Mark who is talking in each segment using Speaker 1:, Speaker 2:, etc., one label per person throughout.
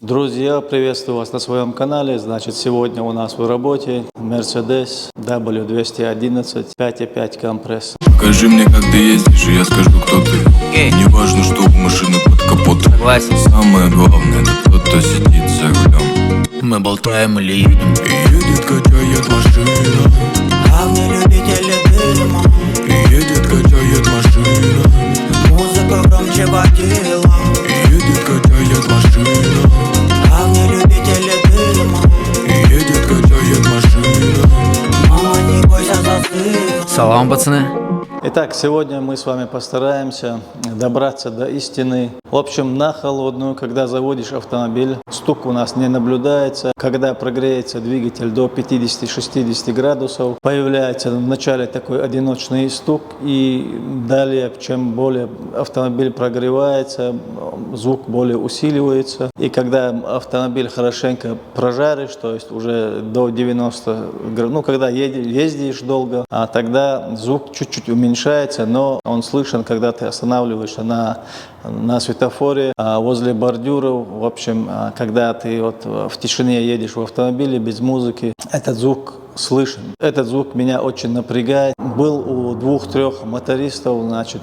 Speaker 1: Друзья, приветствую вас на своем канале. Значит, сегодня у нас в работе Mercedes W211 5.5 компрессор.
Speaker 2: Покажи мне, как ты ездишь, и я скажу, кто ты. Не важно, что у машины под капотом. Самое главное, это тот, кто сидит за рулем.
Speaker 3: Мы болтаем или едем.
Speaker 2: И едет, качает машина.
Speaker 4: Главный любитель дыма.
Speaker 2: И едет, качает машина.
Speaker 4: Музыка громче водила.
Speaker 2: И едет, качает машина.
Speaker 4: Главный любитель дыма.
Speaker 2: И едет, качает машина.
Speaker 4: Мама, не бойся, застыла.
Speaker 3: Салам, пацаны.
Speaker 1: Итак, сегодня мы с вами постараемся добраться до истины. В общем, на холодную, когда заводишь автомобиль, стук у нас не наблюдается. Когда прогреется двигатель до 50-60 градусов, появляется вначале такой одиночный стук, и далее, чем более автомобиль прогревается, звук более усиливается. И когда автомобиль хорошенько прожаришь, то есть уже до 90 градусов, ну, когда ездишь долго, тогда звук чуть-чуть уменьшается, но он слышен, когда ты останавливаешься на светофоре, возле бордюров. В общем, когда ты вот в тишине едешь в автомобиле без музыки, этот звук слышен. Этот звук меня очень напрягает. Был у 2-3 мотористов, значит,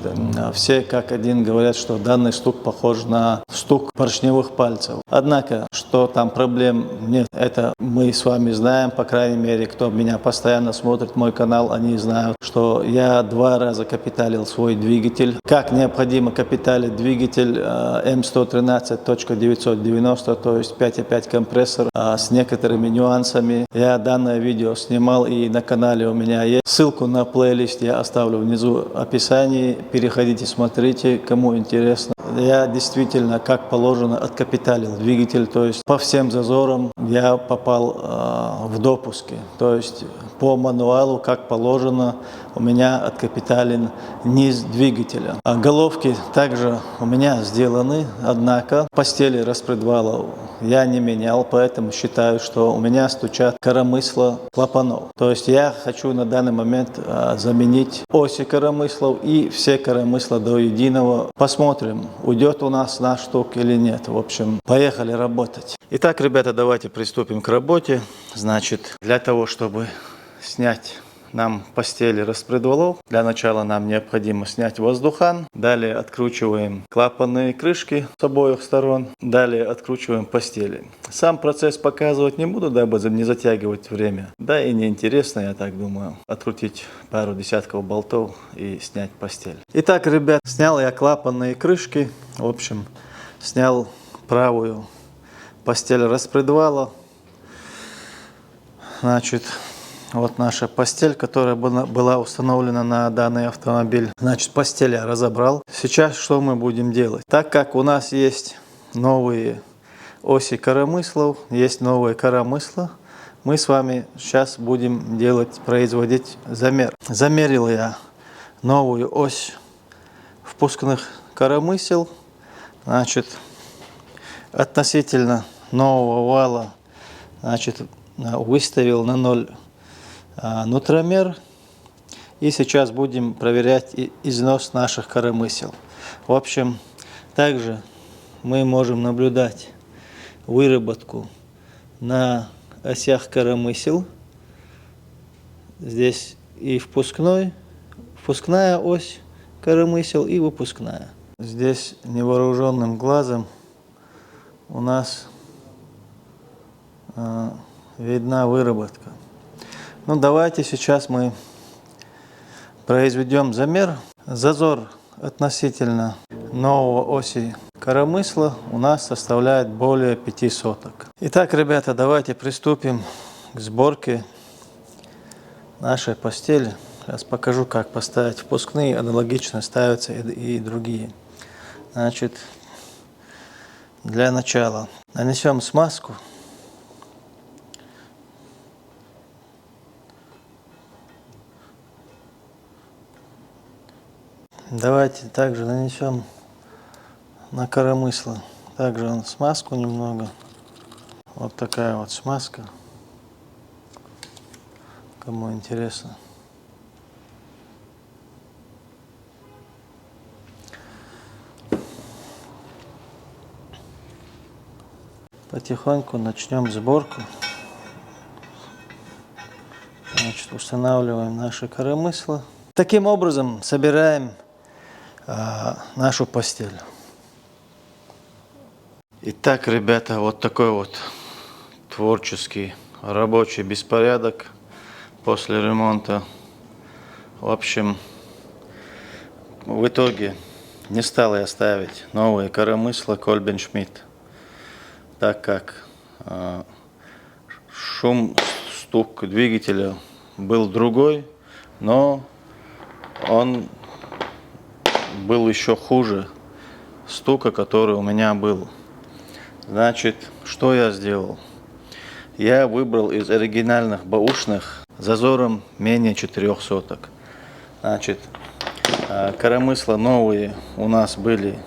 Speaker 1: все как один говорят, что данный стук похож на стук поршневых пальцев. Однако, что там проблем нет, это мы с вами знаем, по крайней мере, кто меня постоянно смотрит, мой канал, они знают, что я 2 раза капиталил свой двигатель. Как необходимо капиталить двигатель М113.990, то есть 5.5 компрессор с некоторыми нюансами. Я данное видео снимал, и на канале у меня есть. Ссылку на плейлист я оставлю внизу в описании. Переходите, смотрите, кому интересно. Я действительно, как положено, откапиталил двигатель, то есть по всем зазорам я попал в допуски. То есть по мануалу, как положено, у меня откапитален низ двигателя. Головки также у меня сделаны, однако постели распредвалов я не менял, поэтому считаю, что у меня стучат коромысла клапанов. То есть я хочу на данный момент заменить оси коромыслов и все коромысла до единого. Посмотрим, уйдет у нас наш стук или нет. В общем, поехали работать. Итак, ребята, давайте приступим к работе. Значит, для того, чтобы снять нам постели распредвалов, для начала нам необходимо снять воздухан. Далее откручиваем клапанные крышки с обоих сторон. Далее откручиваем постели. Сам процесс показывать не буду, дабы не затягивать время. Да и неинтересно, я так думаю, открутить пару десятков болтов и снять постель. Итак, ребят, снял я клапанные крышки. В общем, снял правую постель распредвала. Значит, вот наша постель, которая была установлена на данный автомобиль. Значит, постель я разобрал. Сейчас что мы будем делать? Так как у нас есть новые оси коромыслов, есть новые коромысла, мы с вами сейчас будем производить замер. Замерил я новую ось впускных коромысел. Значит, относительно нового вала, значит, выставил на 0 нутромер, и сейчас будем проверять износ наших коромысел. В общем, также мы можем наблюдать выработку на осях коромысел. Здесь и впускная ось коромысел, и выпускная. Здесь невооруженным глазом у нас видна выработка. Ну, давайте сейчас мы произведем замер. Зазор относительно нового оси коромысла у нас составляет более 5 соток. Итак, ребята, давайте приступим к сборке нашей постели. Сейчас покажу, как поставить впускные. Аналогично ставятся и другие. Значит, для начала нанесем смазку. Давайте также нанесем на коромысло также смазку немного. Вот такая вот смазка, кому интересно. Потихоньку начнем сборку. Значит, устанавливаем наши коромысла. Таким образом собираем нашу постель. Итак, ребята, вот такой вот творческий рабочий беспорядок после ремонта. В общем, в итоге не стал я ставить новые коромысла Kolben Schmidt, так как шум, стук двигателя был другой, но он был еще хуже стука, который у меня был. Значит, что я сделал? Я выбрал из оригинальных бэушных зазором менее 4 соток. Значит, коромысла новые у нас были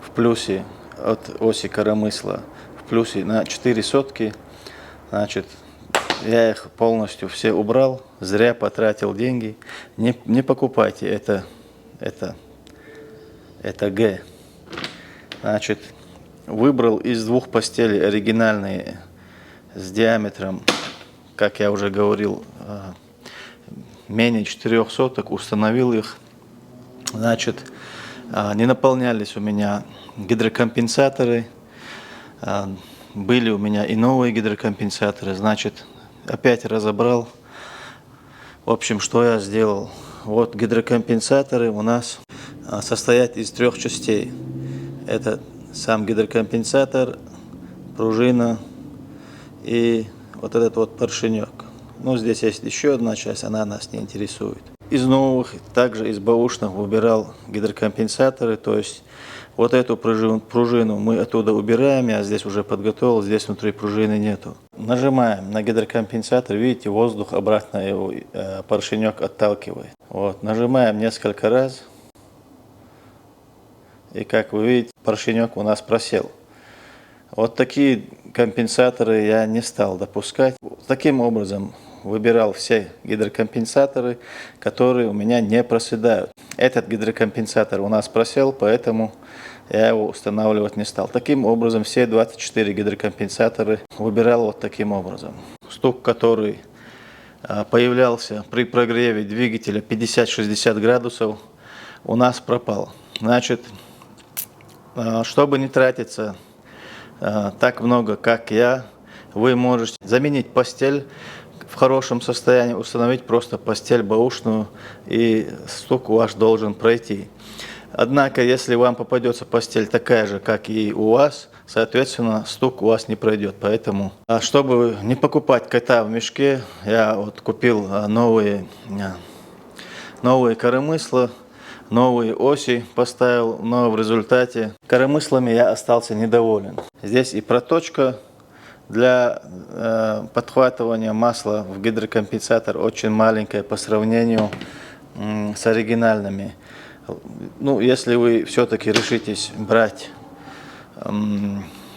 Speaker 1: в плюсе от оси коромысла, в плюсе на 4 сотки. Значит, я их полностью все убрал, зря потратил деньги. Не покупайте, это Г. Значит, выбрал из двух постелей оригинальные с диаметром, как я уже говорил, менее 4 соток, установил их. Значит, не наполнялись у меня гидрокомпенсаторы, были у меня и новые гидрокомпенсаторы. Значит, опять разобрал. В общем, что я сделал? Вот гидрокомпенсаторы у нас состоят из 3 частей. Это сам гидрокомпенсатор, пружина и вот этот вот поршенек. Ну, здесь есть еще одна часть, она нас не интересует. Из новых, также из бэушных выбирал гидрокомпенсаторы, то есть вот эту пружину мы оттуда убираем, я здесь уже подготовил, здесь внутри пружины нету. Нажимаем на гидрокомпенсатор, видите, воздух обратно его поршенек отталкивает. Вот, нажимаем несколько раз, и как вы видите, поршенек у нас просел. Вот такие компенсаторы я не стал допускать. Таким образом выбирал все гидрокомпенсаторы, которые у меня не проседают. Этот гидрокомпенсатор у нас просел, поэтому я его устанавливать не стал. Таким образом, все 24 гидрокомпенсаторы выбирал вот таким образом. Стук, который появлялся при прогреве двигателя 50-60 градусов, у нас пропал. Значит, чтобы не тратиться так много, как я, вы можете заменить постель в хорошем состоянии, установить просто постель бэушную, и стук ваш должен пройти. Однако, если вам попадется постель такая же, как и у вас, соответственно, стук у вас не пройдет. Поэтому, чтобы не покупать кота в мешке, я вот купил новые коромысла, новые оси поставил, но в результате коромыслами я остался недоволен. Здесь и проточка для подхватывания масла в гидрокомпенсатор очень маленькая по сравнению с оригинальными. Ну, если вы все-таки решитесь брать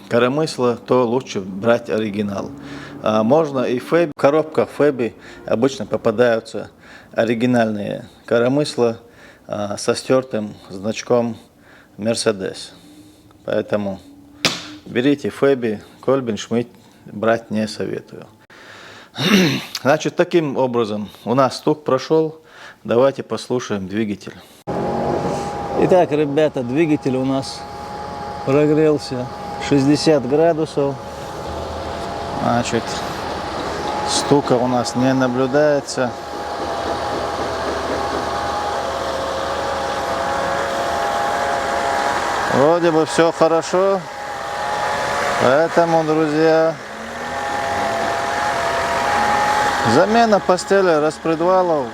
Speaker 1: коромысло, то лучше брать оригинал. Можно и Фэби. В коробках Фэби обычно попадаются оригинальные коромысла со стертым значком Mercedes. Поэтому берите Фэби, Kolben Schmidt брать не советую. Значит, таким образом у нас стук прошел. Давайте послушаем двигатель. Итак, ребята, двигатель у нас прогрелся 60 градусов. Значит, стука у нас не наблюдается. Вроде бы все хорошо. Поэтому, друзья, замена постели распредвалов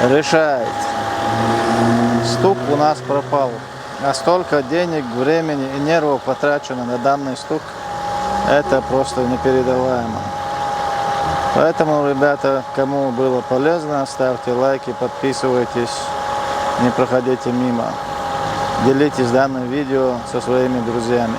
Speaker 1: решает. Стук у нас пропал. Настолько денег, времени и нервов потрачено на данный стук. Это просто непередаваемо. Поэтому, ребята, кому было полезно, ставьте лайки, подписывайтесь, не проходите мимо. Делитесь данным видео со своими друзьями.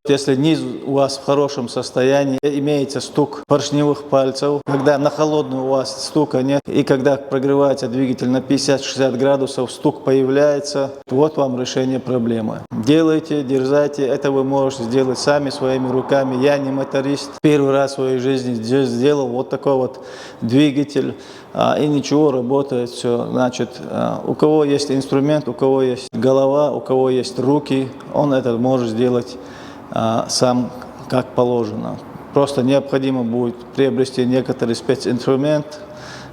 Speaker 1: Если низ у вас в хорошем состоянии, имеется стук поршневых пальцев, когда на холодную у вас стука нет, и когда прогревается двигатель на 50-60 градусов, стук появляется, вот вам решение проблемы. Делайте, дерзайте, это вы можете сделать сами своими руками. Я не моторист, первый раз в своей жизни сделал вот такой вот двигатель, и ничего, работает все. Значит, у кого есть инструмент, у кого есть голова, у кого есть руки, он это может сделать сам как положено. Просто необходимо будет приобрести некоторый специнструмент,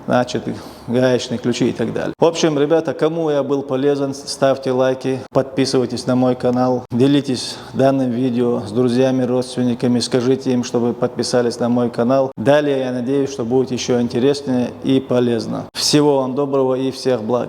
Speaker 1: значит, гаечные ключи и так далее. В общем, ребята, кому я был полезен, ставьте лайки, подписывайтесь на мой канал, делитесь данным видео с друзьями, родственниками, скажите им, чтобы подписались на мой канал. Далее я надеюсь, что будет еще интереснее и полезно. Всего вам доброго и всех благ.